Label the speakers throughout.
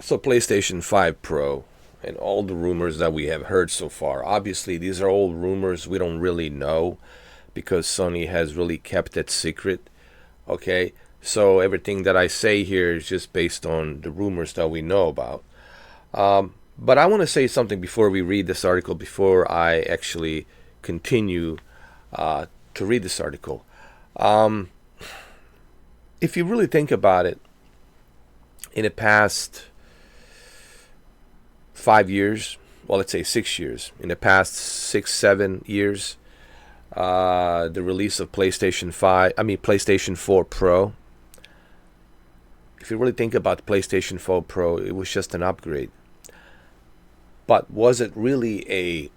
Speaker 1: So PlayStation 5 Pro and all the rumors that we have heard so far. Obviously, these are all rumors. We don't really know because Sony has really kept it secret. Okay? So everything that I say here is just based on the rumors that we know about. But I want to say something before we read this article, before I actually continue to read this article. If you really think about it, in the past 5 years, well, let's say 6 years, in the past 6, 7 years, the release of PlayStation 4 Pro. If you really think about the PlayStation 4 Pro, it was just an upgrade. But was it really a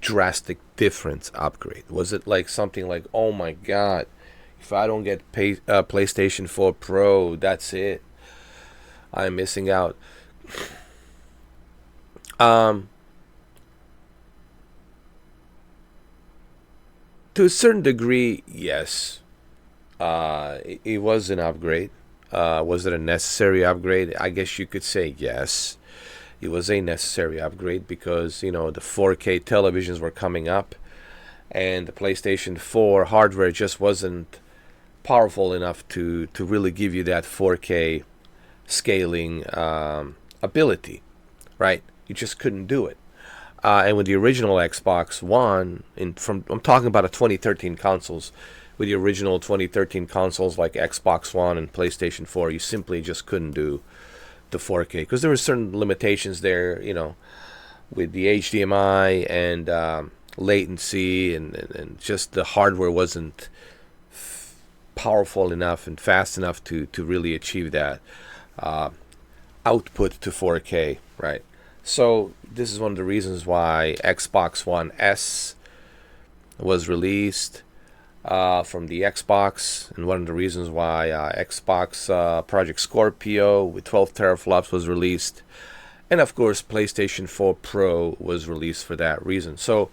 Speaker 1: drastic difference upgrade? Was it like something like, oh my God, if I don't get PlayStation 4 Pro, that's it, I'm missing out? To a certain degree, yes. It was an upgrade. Was it a necessary upgrade? I guess you could say yes. It was a necessary upgrade because, the 4K televisions were coming up and the PlayStation 4 hardware just wasn't powerful enough to really give you that 4K scaling ability, right? You just couldn't do it. And with the original Xbox One, I'm talking about the 2013 consoles, with the original 2013 consoles like Xbox One and PlayStation 4, you simply just couldn't do the 4K because there were certain limitations there, with the HDMI and latency, and just the hardware wasn't powerful enough and fast enough to really achieve that output to 4K, right? So this is one of the reasons why Xbox One S was released from the Xbox, and one of the reasons why Xbox Project Scorpio with 12 teraflops was released, and of course PlayStation 4 Pro was released for that reason. So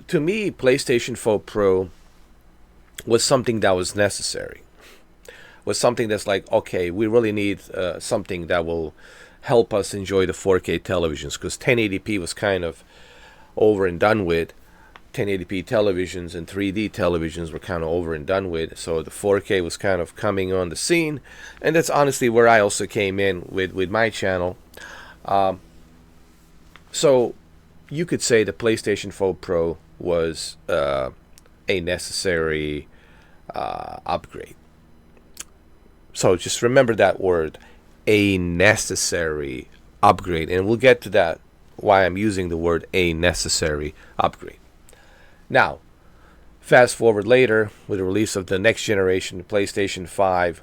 Speaker 1: to me, PlayStation 4 Pro was something that was necessary, was something that's like, okay, we really need something that will help us enjoy the 4K televisions, because 1080p was kind of over and done with. 1080p televisions and 3D televisions were kind of over and done with, so the 4K was kind of coming on the scene, and that's honestly where I also came in with my channel. So you could say the PlayStation 4 Pro was a necessary upgrade. So just remember that word, a necessary upgrade, and we'll get to that, why I'm using the word a necessary upgrade. Now, fast forward later with the release of the next generation PlayStation 5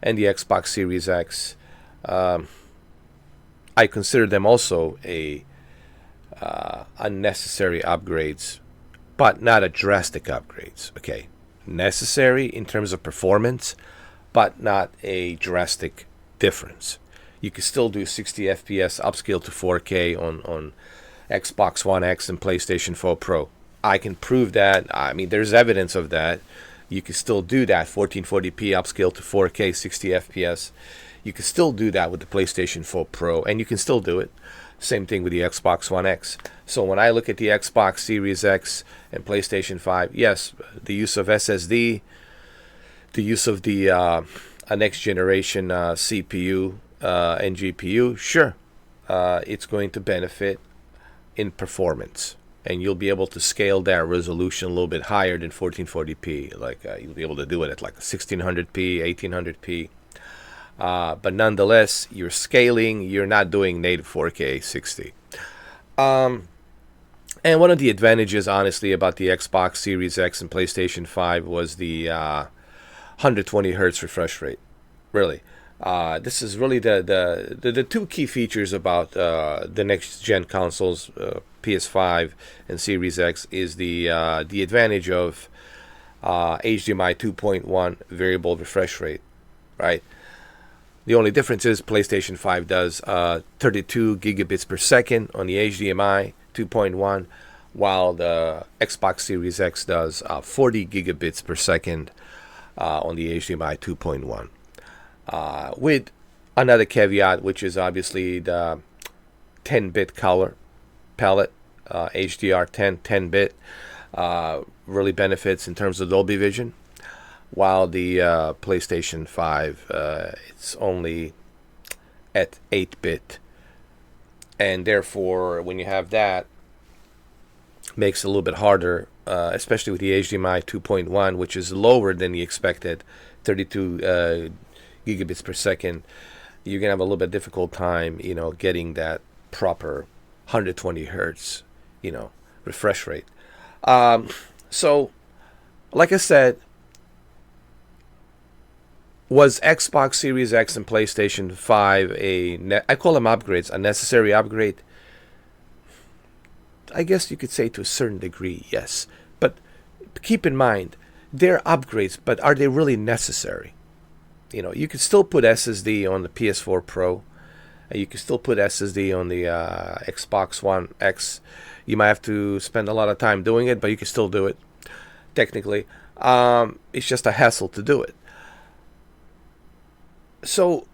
Speaker 1: and the Xbox Series X. I consider them also a unnecessary upgrades, but not a drastic upgrades. Okay, necessary in terms of performance, but not a drastic difference. You can still do 60 FPS upscale to 4K on Xbox One X and PlayStation 4 Pro. I can prove that. I mean, there's evidence of that. You can still do that, 1440p upscale to 4K, 60 FPS. You can still do that with the PlayStation 4 Pro, and you can still do it. Same thing with the Xbox One X. So when I look at the Xbox Series X and PlayStation 5, yes, the use of SSD, the use of the next generation CPU and GPU, sure, it's going to benefit in performance, and you'll be able to scale that resolution a little bit higher than 1440p. Like you'll be able to do it at like 1600p, 1800p. But nonetheless, you're scaling. You're not doing native 4K 60. And one of the advantages, honestly, about the Xbox Series X and PlayStation 5 was the 120 hertz refresh rate. Really. This is really the two key features about the next gen consoles, PS5 and Series X, is the advantage of HDMI 2.1 variable refresh rate, right? The only difference is PlayStation 5 does 32 gigabits per second on the HDMI 2.1, while the Xbox Series X does 40 gigabits per second on the HDMI 2.1. with another caveat, which is obviously the 10-bit color palette, HDR 10-bit, really benefits in terms of Dolby Vision, while the PlayStation 5, it's only at 8-bit, and therefore when you have that, makes it a little bit harder, especially with the HDMI 2.1, which is lower than the expected 32 gigabits per second. You're gonna have a little bit difficult time, getting that proper 120 hertz, refresh rate. So, like I said, was Xbox Series X and PlayStation 5 I call them upgrades, a necessary upgrade? I guess you could say to a certain degree, yes. But keep in mind, they're upgrades, but are they really necessary? You could still put SSD on the PS4 Pro. You can still put SSD on the Xbox One X. You might have to spend a lot of time doing it, but you can still do it, technically. It's just a hassle to do it. So,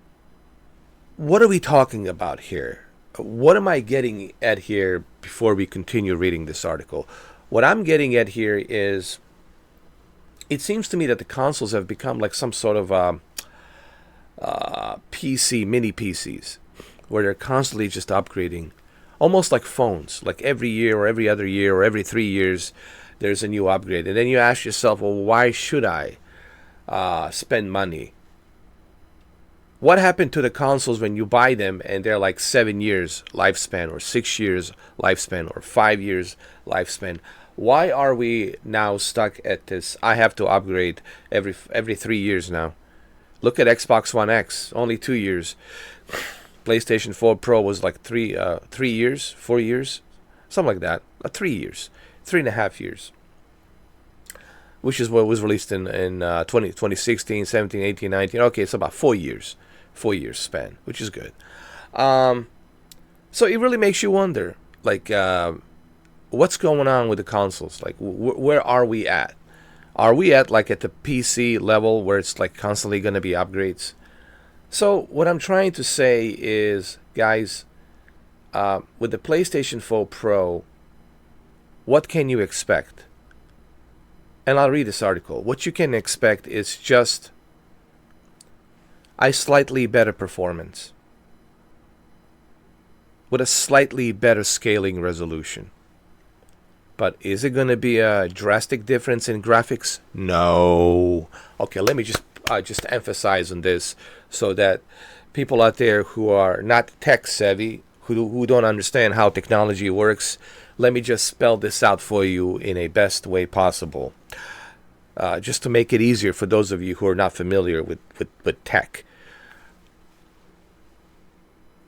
Speaker 1: what are we talking about here? What am I getting at here before we continue reading this article? What I'm getting at here is, it seems to me that the consoles have become like some sort of PC, mini PCs, where they're constantly just upgrading, almost like phones. Like every year or every other year or every 3 years, there's a new upgrade. And then you ask yourself, well, why should I spend money? What happened to the consoles when you buy them and they're like 7 years lifespan, or 6 years lifespan, or 5 years lifespan? Why are we now stuck at this? I have to upgrade every 3 years now. Look at Xbox One X, only 2 years. PlayStation 4 Pro was like 3 years, 4 years, something like that. 3 years, 3.5 years. Which is what was released in 2016, 17, 18, 19. Okay, it's about 4 years. 4 years span, which is good. So it really makes you wonder, like, what's going on with the consoles? Like, where are we at? Are we at like at the PC level where it's like constantly going to be upgrades? So what I'm trying to say is, guys, with the PlayStation 4 Pro, what can you expect? And I'll read this article. What you can expect is just a slightly better performance with a slightly better scaling resolution. But is it going to be a drastic difference in graphics? No. Okay, let me just emphasize on this so that people out there who are not tech savvy, who don't understand how technology works, let me just spell this out for you in a best way possible. Just to make it easier for those of you who are not familiar with tech.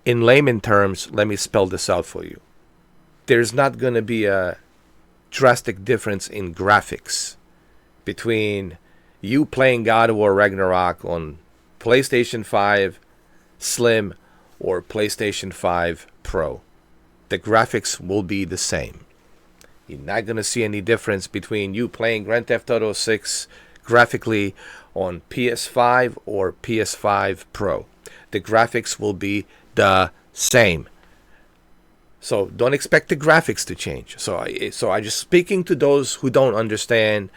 Speaker 1: In layman terms, let me spell this out for you. There's not going to be a drastic difference in graphics between you playing God of War Ragnarok on PlayStation 5 Slim or PlayStation 5 Pro. The graphics will be the same. You're not going to see any difference between you playing Grand Theft Auto 6 graphically on PS5 or PS5 Pro. The graphics will be the same. So don't expect the graphics to change. So I just speaking to those who don't understand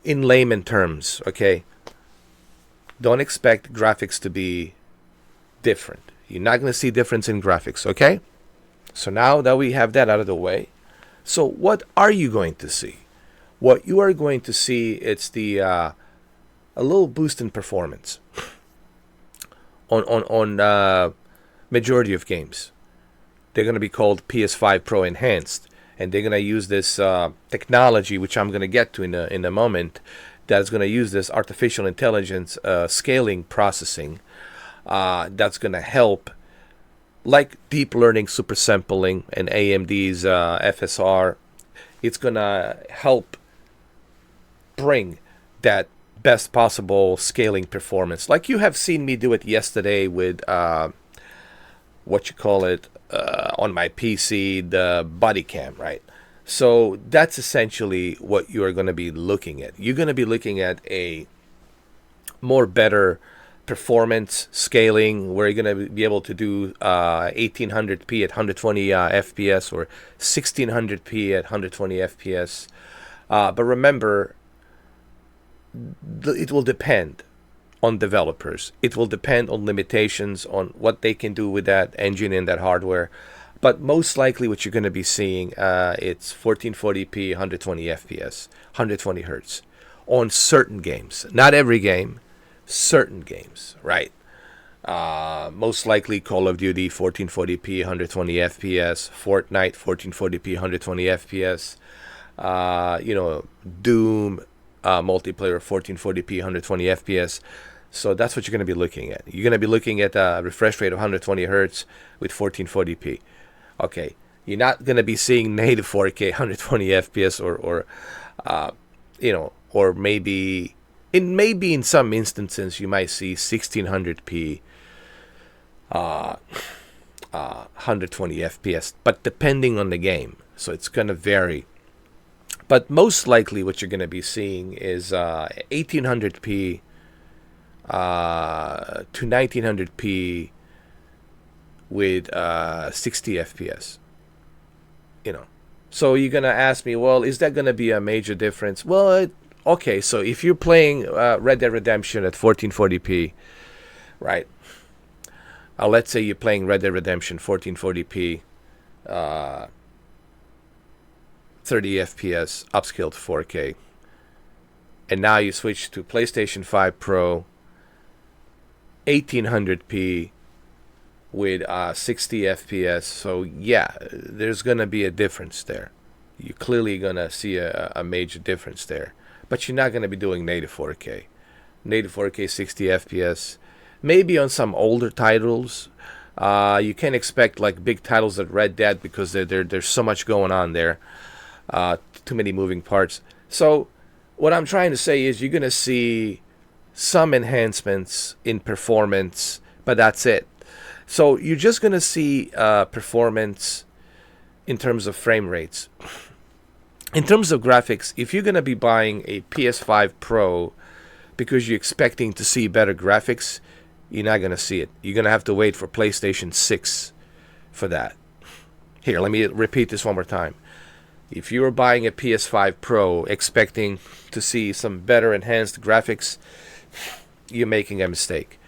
Speaker 1: in layman terms, okay? Don't expect graphics to be different. You're not going to see difference in graphics, okay? So now that we have that out of the way, so what are you going to see? What you are going to see, it's the a little boost in performance on majority of games. They're going to be called PS5 Pro Enhanced, and they're going to use this technology, which I'm going to get to in a moment, that's going to use this artificial intelligence scaling processing that's going to help, like deep learning super sampling and AMD's FSR. It's going to help bring that best possible scaling performance, like you have seen me do it yesterday with what you call it on my PC, the body cam, right? So that's essentially what you're going to be looking at. You're going to be looking at a more better performance scaling, where you're going to be able to do 1800p at 120 FPS or 1600p at 120 FPS. But remember, it will depend on developers. It will depend on limitations on what they can do with that engine and that hardware. But most likely what you're going to be seeing, it's 1440p, 120 FPS, 120 hertz on certain games. Not every game, certain games, right? Most likely Call of Duty 1440p 120 FPS, Fortnite 1440p 120 FPS, Doom multiplayer 1440p 120 FPS. So that's what you're going to be looking at. You're going to be looking at a refresh rate of 120 hertz with 1440p. Okay, you're not going to be seeing native 4K 120 FPS or maybe in some instances you might see 1600p 120 FPS, but depending on the game. So it's going to vary. But most likely what you're going to be seeing is 1800p to 1900p with 60 FPS. So you're going to ask me, well, is that going to be a major difference? Well, okay, so if you're playing Red Dead Redemption at 1440p, right? Let's say you're playing Red Dead Redemption 1440p, 30 FPS, upscaled to 4K, and now you switch to PlayStation 5 Pro, 1800p with 60 FPS. So yeah, there's gonna be a difference there. You're clearly gonna see a major difference there, but you're not gonna be doing native 4K. Native 4K 60 FPS. Maybe on some older titles, you can expect like big titles like Red Dead because there's so much going on there, too many moving parts. So what I'm trying to say is you're gonna see some enhancements in performance, but that's it. So you're just gonna see performance in terms of frame rates. In terms of graphics, if you're gonna be buying a PS5 Pro because you're expecting to see better graphics, you're not going to see it. You're going to have to wait for PlayStation 6 for that. Here, let me repeat this one more time. If you were buying a PS5 Pro expecting to see some better enhanced graphics, you're making a mistake.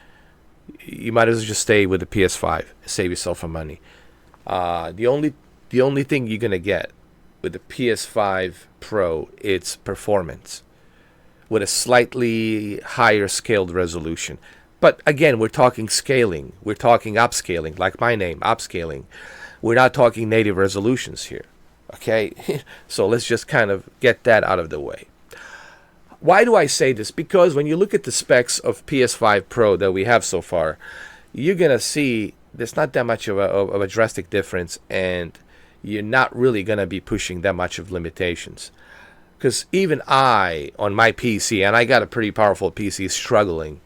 Speaker 1: You might as well just stay with the PS5. Save yourself some money. The only thing you're going to get with the PS5 Pro, it's performance with a slightly higher scaled resolution. But again, we're talking scaling. We're talking upscaling, like my name, upscaling. We're not talking native resolutions here. Okay? So let's just kind of get that out of the way. Why do I say this? Because when you look at the specs of PS5 Pro that we have so far, you're going to see there's not that much of a drastic difference, and you're not really going to be pushing that much of limitations. Because even I, on my PC, and I got a pretty powerful PC, struggling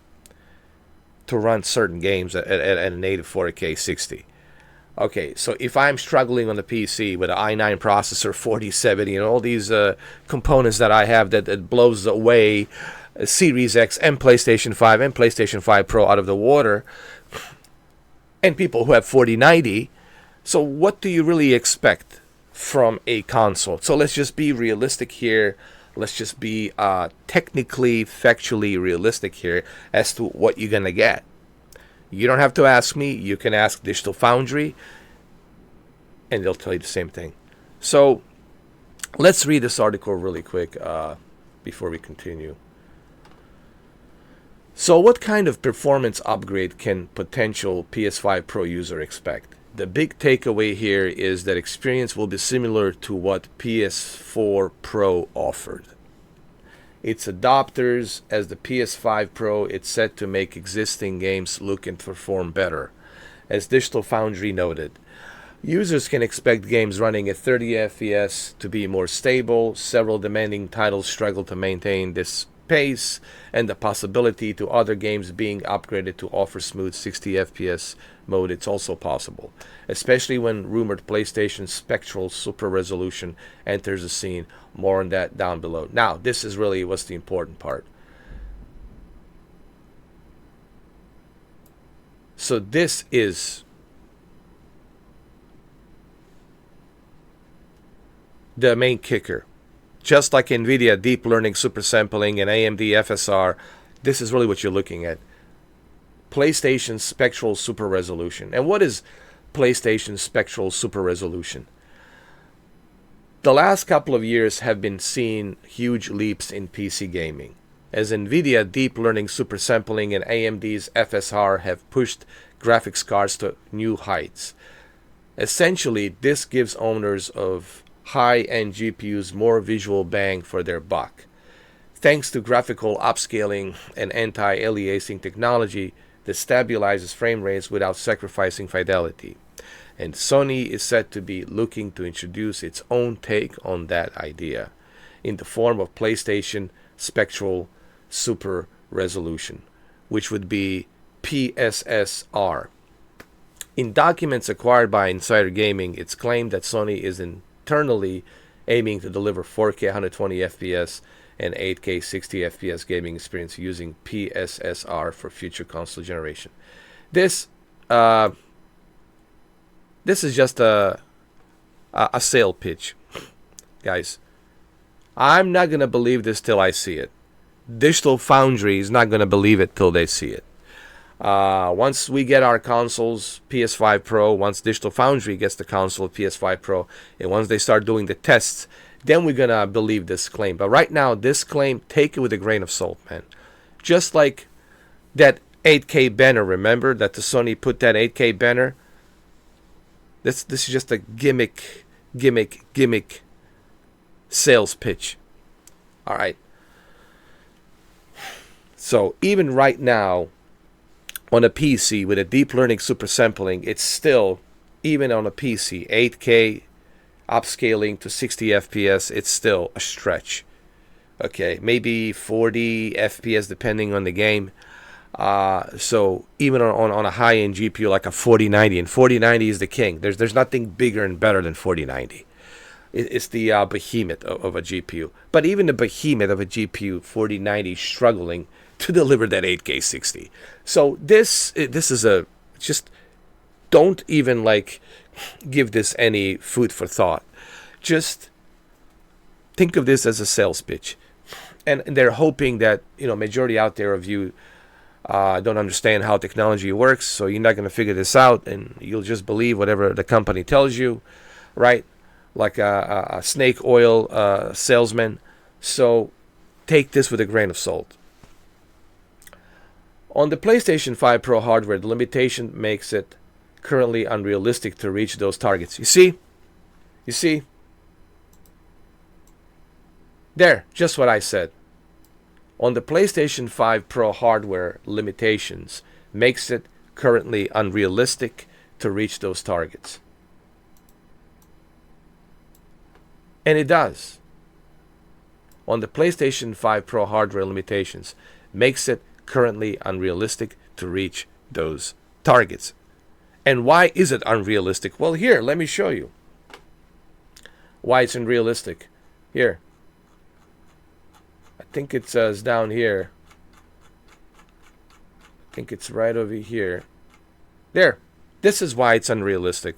Speaker 1: to run certain games at a native 4K 60. Okay, so if I'm struggling on the PC with an i9 processor, 4070, and all these components that I have that blows away Series X and PlayStation 5 and PlayStation 5 Pro out of the water, and people who have 4090, so what do you really expect from a console? So let's just be realistic here. Let's just be technically, factually realistic here as to what you're going to get. You don't have to ask me. You can ask Digital Foundry, and they'll tell you the same thing. So let's read this article really quick before we continue. So what kind of performance upgrade can potential PS5 Pro user expect? The big takeaway here is that experience will be similar to what PS4 Pro offered. Its adopters, as the PS5 Pro, it's set to make existing games look and perform better. As Digital Foundry noted, users can expect games running at 30 FPS to be more stable. Several demanding titles struggle to maintain this pace, and the possibility to other games being upgraded to offer smooth 60 FPS mode, it's also possible, especially when rumored PlayStation Spectral Super Resolution enters the scene. More on that down below. Now, this is really what's the important part. So this is the main kicker. Just like NVIDIA deep learning super sampling and AMD FSR, this is really what you're looking at. PlayStation Spectral Super Resolution. And what is PlayStation Spectral Super Resolution? The last couple of years have been seeing huge leaps in PC gaming, as NVIDIA deep learning super sampling and AMD's FSR have pushed graphics cards to new heights. Essentially, this gives owners of high-end GPUs more visual bang for their buck. Thanks to graphical upscaling and anti-aliasing technology that stabilizes frame rates without sacrificing fidelity. And Sony is said to be looking to introduce its own take on that idea in the form of PlayStation Spectral Super Resolution, which would be PSSR. In documents acquired by Insider Gaming, it's claimed that Sony is internally aiming to deliver 4K 120 FPS and 8K 60 FPS gaming experience using PSSR for future console generation. This is just a sale pitch, guys. I'm not gonna believe this till I see it. Digital Foundry is not gonna believe it till they see it. Once we get our consoles, PS5 Pro, once Digital Foundry gets the console, PS5 Pro, and once they start doing the tests, then we're gonna believe this claim. But right now, this claim, take it with a grain of salt, man. Just like that 8K banner, remember that the Sony put that 8K banner? This is just a gimmick sales pitch. All right. So even right now, on a PC with a deep learning super sampling, it's still, even on a PC, 8K upscaling to 60 FPS, it's still a stretch. Okay, maybe 40 FPS depending on the game. So even on a high-end GPU like a 4090, and 4090 is the king. There's nothing bigger and better than 4090. It's the behemoth of a GPU. But even the behemoth of a GPU, 4090, is struggling to deliver that 8K 60. So this is just don't even give this any food for thought. Just think of this as a sales pitch, and they're hoping that majority out there of you don't understand how technology works, so you're not going to figure this out, and you'll just believe whatever the company tells you, right? Like a snake oil salesman. So take this with a grain of salt. On the PlayStation 5 Pro hardware, the limitation makes it currently unrealistic to reach those targets. You see? There, just what I said. On the PlayStation 5 Pro hardware, limitations makes it currently unrealistic to reach those targets. And it does. On the PlayStation 5 Pro hardware, limitations makes it currently unrealistic to reach those targets. And why is it unrealistic? Well, here, let me show you why it's unrealistic. Here. I think it says down here. I think it's right over here. There. This is why it's unrealistic.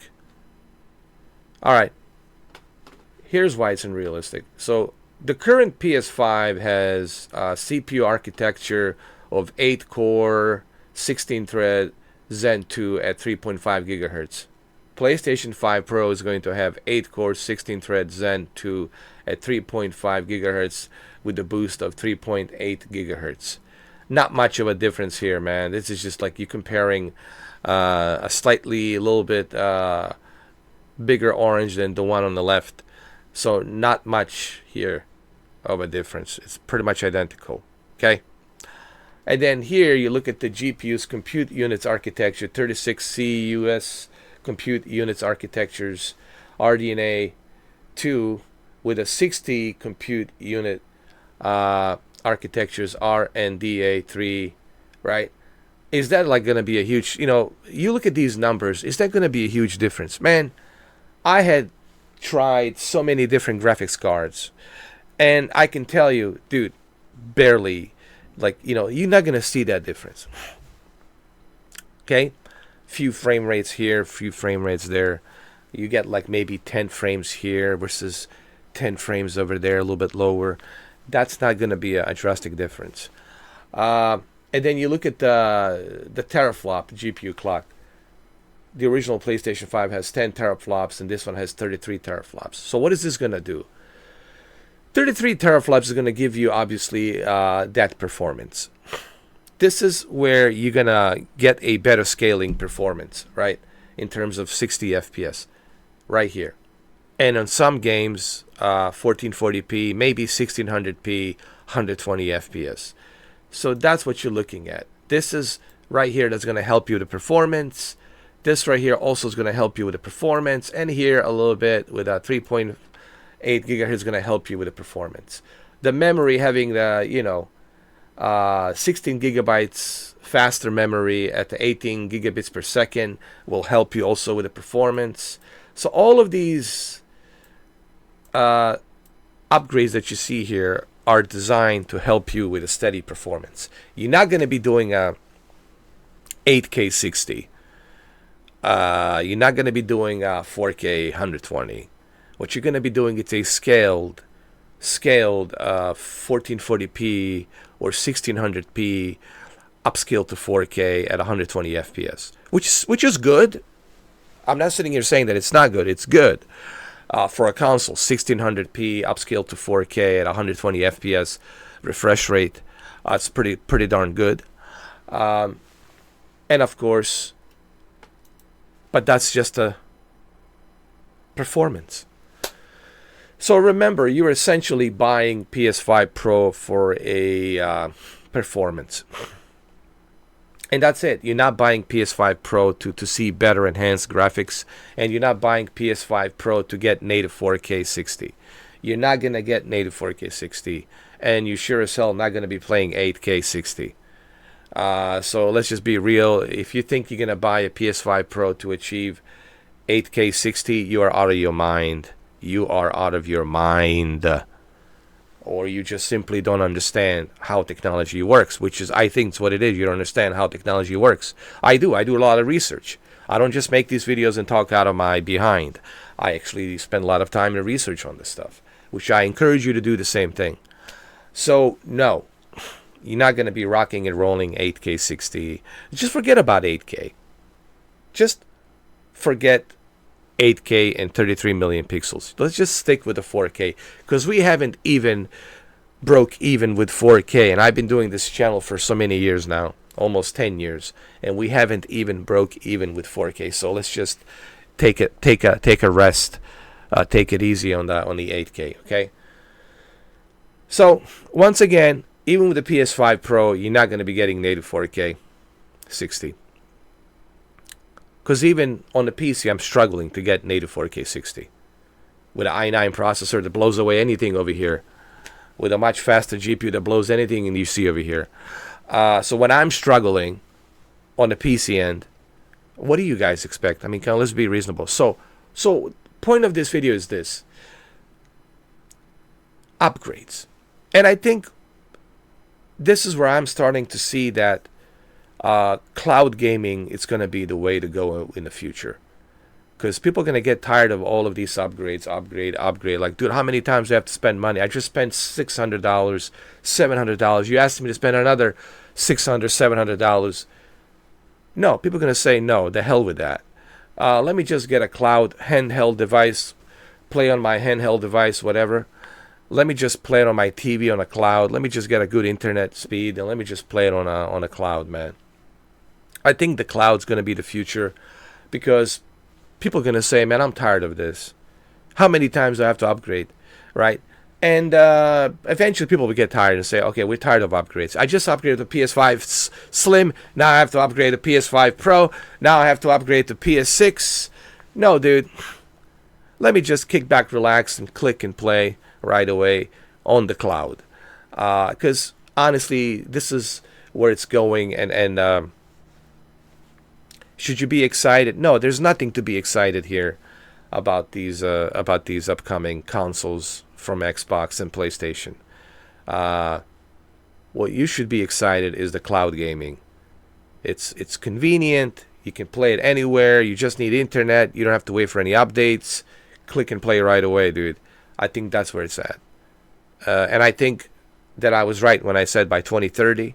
Speaker 1: All right. Here's why it's unrealistic. So the current PS5 has CPU architecture of 8-core, 16-thread Zen 2 at 3.5 gigahertz. PlayStation 5 Pro is going to have 8-core, 16-thread Zen 2 at 3.5 gigahertz with a boost of 3.8 gigahertz. Not much of a difference here, man. This is just like you comparing a little bit bigger orange than the one on the left. So not much here of a difference. It's pretty much identical. Okay. And then here you look at the GPU's compute units architecture, 36C US compute units architectures, RDNA 2 with a 60 compute unit architectures, RNDA 3, right? Is that going to be a huge, you look at these numbers, is that going to be a huge difference? Man, I had tried so many different graphics cards, and I can tell you, dude, barely, you're not going to see that difference. Okay? few frame rates here, few frame rates there. You get like maybe 10 frames here versus 10 frames over there, a little bit lower. That's not going to be a drastic difference. And then you look at the teraflop, the GPU clock. The original PlayStation 5 has 10 teraflops, and this one has 33 teraflops. So what is this going to do? 33 teraflops is going to give you, obviously, that performance. This is where you're going to get a better scaling performance, right, in terms of 60 FPS, right here. And on some games, 1440p, maybe 1600p, 120 FPS. So that's what you're looking at. This is right here that's going to help you with the performance. This right here also is going to help you with the performance. And here a little bit with a 3.8 gigahertz is going to help you with the performance. The memory, having the, 16 gigabytes faster memory at the 18 gigabits per second will help you also with the performance. So all of these upgrades that you see here are designed to help you with a steady performance. You're not going to be doing a 8K 60. You're not going to be doing a 4K 120. What you're going to be doing is a scaled 1440p or 1600p upscale to 4K at 120 FPS, which is good. I'm not sitting here saying that it's not good. It's good. For a console, 1600p upscale to 4K at 120 FPS refresh rate, it's pretty darn good. And of course, but that's just a performance. So remember, you're essentially buying PS5 Pro for a performance. And that's it. You're not buying PS5 Pro to see better enhanced graphics. And you're not buying PS5 Pro to get native 4K 60. You're not going to get native 4K 60. And you sure as hell not going to be playing 8K 60. So let's just be real. If you think you're going to buy a PS5 Pro to achieve 8K 60, you are out of your mind. You are out of your mind. Or you just simply don't understand how technology works, which is, I think, is what it is. You don't understand how technology works. I do a lot of research. I don't just make these videos and talk out of my behind. I actually spend a lot of time in research on this stuff, which I encourage you to do the same thing. So, no, you're not going to be rocking and rolling 8K 60. Just forget about 8K. Just forget 8K and 33 million pixels. Let's just stick with the 4K, because we haven't even broke even with 4K, and I've been doing this channel for so many years now, almost 10 years, and we haven't even broke even with 4K. So let's just take a rest, take it easy on the 8K, okay? So once again, even with the PS5 Pro, you're not going to be getting native 4K 60. Because even on the PC, I'm struggling to get native 4K 60. With an i9 processor that blows away anything over here. With a much faster GPU that blows anything you see over here. So when I'm struggling on the PC end, what do you guys expect? I mean, let's be reasonable. So point of this video is this. Upgrades. And I think this is where I'm starting to see that cloud gaming is going to be the way to go in the future, because people are going to get tired of all of these upgrade. Like, dude, how many times do I have to spend money? I just spent $600, $700. You asked me to spend another $600, $700. No, people are going to say no. The hell with that. Let me just get a cloud handheld device, play on my handheld device, whatever. Let me just play it on my TV on a cloud. Let me just get a good internet speed, and let me just play it on a cloud, man. I think the cloud's going to be the future, because people are going to say, man, I'm tired of this. How many times do I have to upgrade, right? And eventually people will get tired and say, okay, we're tired of upgrades. I just upgraded the PS5 Slim. Now I have to upgrade the PS5 Pro. Now I have to upgrade the PS6. No, dude. Let me just kick back, relax, and click and play right away on the cloud. Because honestly, this is where it's going. And should you be excited? No, there's nothing to be excited here about these upcoming consoles from Xbox and PlayStation. What you should be excited is the cloud gaming. It's convenient. You can play it anywhere. You just need internet. You don't have to wait for any updates. Click and play right away, dude. I think that's where it's at. And I think that I was right when I said by 2030.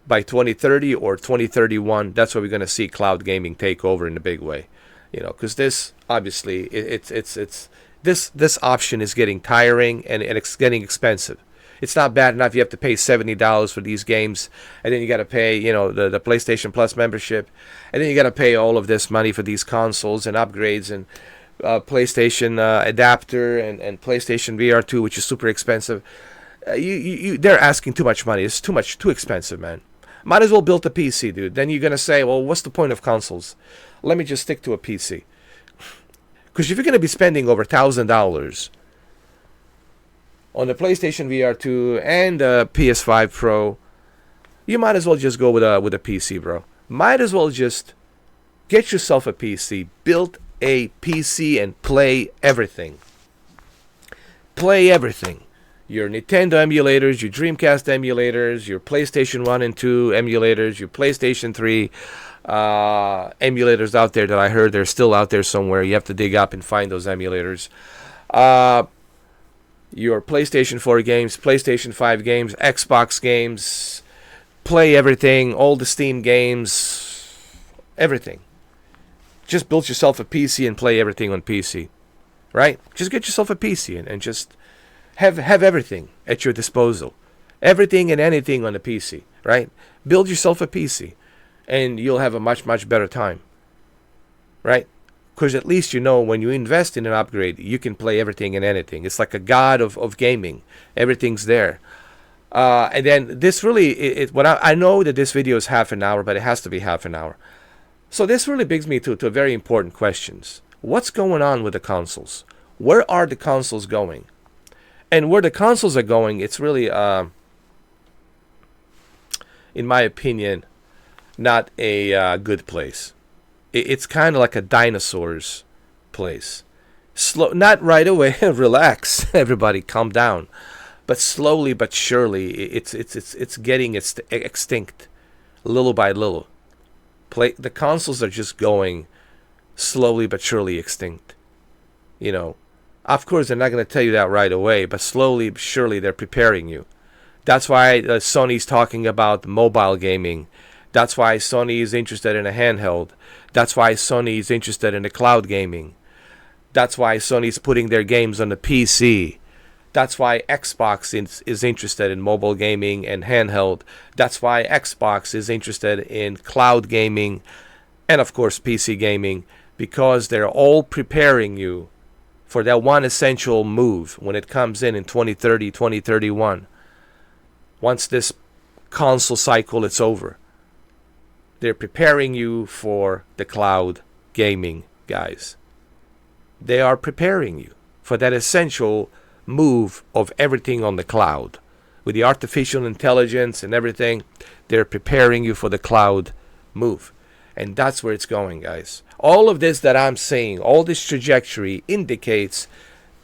Speaker 1: By 2030 or 2031, that's where we're going to see cloud gaming take over in a big way. You know, because this, obviously, this option is getting tiring and it's getting expensive. It's not bad enough you have to pay $70 for these games, and then you got to pay, you know, the PlayStation Plus membership, and then you got to pay all of this money for these consoles and upgrades and PlayStation adapter and PlayStation VR2, which is super expensive. They're asking too much money. It's too expensive, man. Might as well build a PC, dude. Then you're gonna say, well, what's the point of consoles? Let me just stick to a PC. Because if you're gonna be spending over $1,000 on the PlayStation VR2 and the PS5 Pro, you might as well just go with a PC, bro. Might as well just get yourself a PC, build a PC, and play everything. Play everything. Your Nintendo emulators, your Dreamcast emulators, your PlayStation 1 and 2 emulators, your PlayStation 3 emulators out there that I heard they're still out there somewhere. You have to dig up and find those emulators. Your PlayStation 4 games, PlayStation 5 games, Xbox games, play everything, all the Steam games, everything. Just build yourself a PC and play everything on PC, right? Just get yourself a PC and just have everything at your disposal. Everything and anything on the PC, right? Build yourself a PC and you'll have a much, much better time, right? Because at least you know when you invest in an upgrade, you can play everything and anything. It's like a god of gaming. Everything's there. And then this really, I know that this video is half an hour, but it has to be half an hour. So this really brings me to very important questions. What's going on with the consoles? Where are the consoles going? And where the consoles are going, it's really, in my opinion, not a good place. It's kind of like a dinosaur's place. Not right away. Relax, everybody, calm down. But slowly but surely, it's getting extinct, little by little. The consoles are just going slowly but surely extinct. You know, of course they're not going to tell you that right away, but slowly but surely they're preparing you. That's why Sony's talking about mobile gaming. That's why Sony is interested in a handheld. That's why Sony is interested in the cloud gaming. That's why Sony's putting their games on the PC. That's why Xbox is interested in mobile gaming and handheld. That's why Xbox is interested in cloud gaming and, of course, PC gaming, because they're all preparing you for that one essential move when it comes in 2030, 2031. Once this console cycle is over. They're preparing you for the cloud gaming, guys. They are preparing you for that essential move of everything on the cloud. With the artificial intelligence and everything, they're preparing you for the cloud move. And that's where it's going, guys. All of this that I'm saying, all this trajectory indicates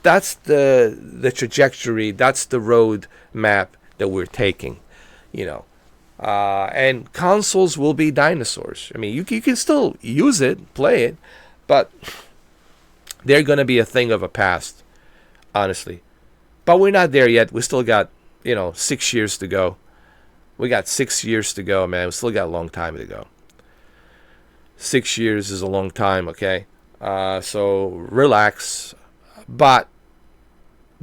Speaker 1: that's the trajectory, that's the road map that we're taking, you know. And consoles will be dinosaurs. I mean, you can still use it, play it, but they're going to be a thing of a past, honestly. But we're not there yet. We still got, 6 years to go. We got 6 years to go, man. We still got a long time to go. 6 years is a long time, okay? So relax. But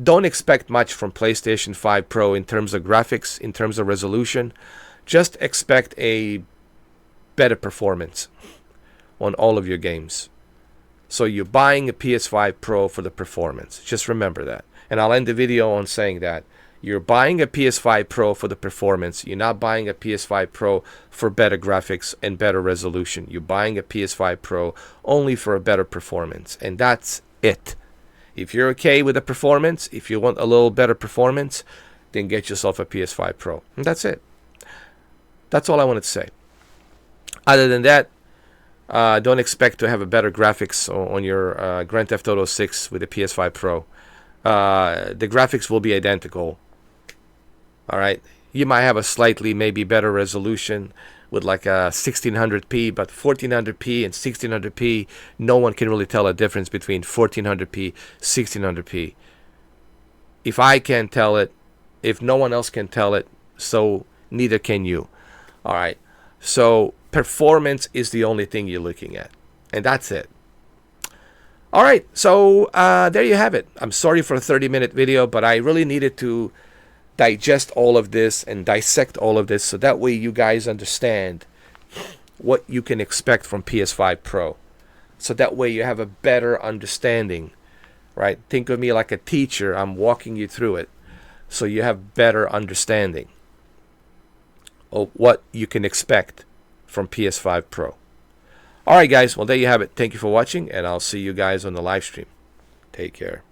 Speaker 1: don't expect much from PlayStation 5 Pro in terms of graphics, in terms of resolution. Just expect a better performance on all of your games. So you're buying a PS5 Pro for the performance. Just remember that. And I'll end the video on saying that. You're buying a PS5 Pro for the performance. You're not buying a PS5 Pro for better graphics and better resolution. You're buying a PS5 Pro only for a better performance. And that's it. If you're okay with the performance, if you want a little better performance, then get yourself a PS5 Pro. And that's it. That's all I wanted to say. Other than that, don't expect to have a better graphics on your Grand Theft Auto 6 with the PS5 Pro. The graphics will be identical. All right, You might have a slightly maybe better resolution with like a 1600p, but 1400p and 1600p, no one can really tell a difference between 1400p, 1600p. If I can't tell it, if no one else can tell it, so neither can you. All right. So performance is the only thing you're looking at, and that's it. All right. So there you have it. I'm sorry for a 30-minute video, but I really needed to digest all of this and dissect all of this so that way you guys understand what you can expect from PS5 Pro. So that way you have a better understanding, right? Think of me like a teacher. I'm walking you through it so you have better understanding of what you can expect from PS5 Pro. All right, guys. Well, there you have it. Thank you for watching, and I'll see you guys on the live stream. Take care.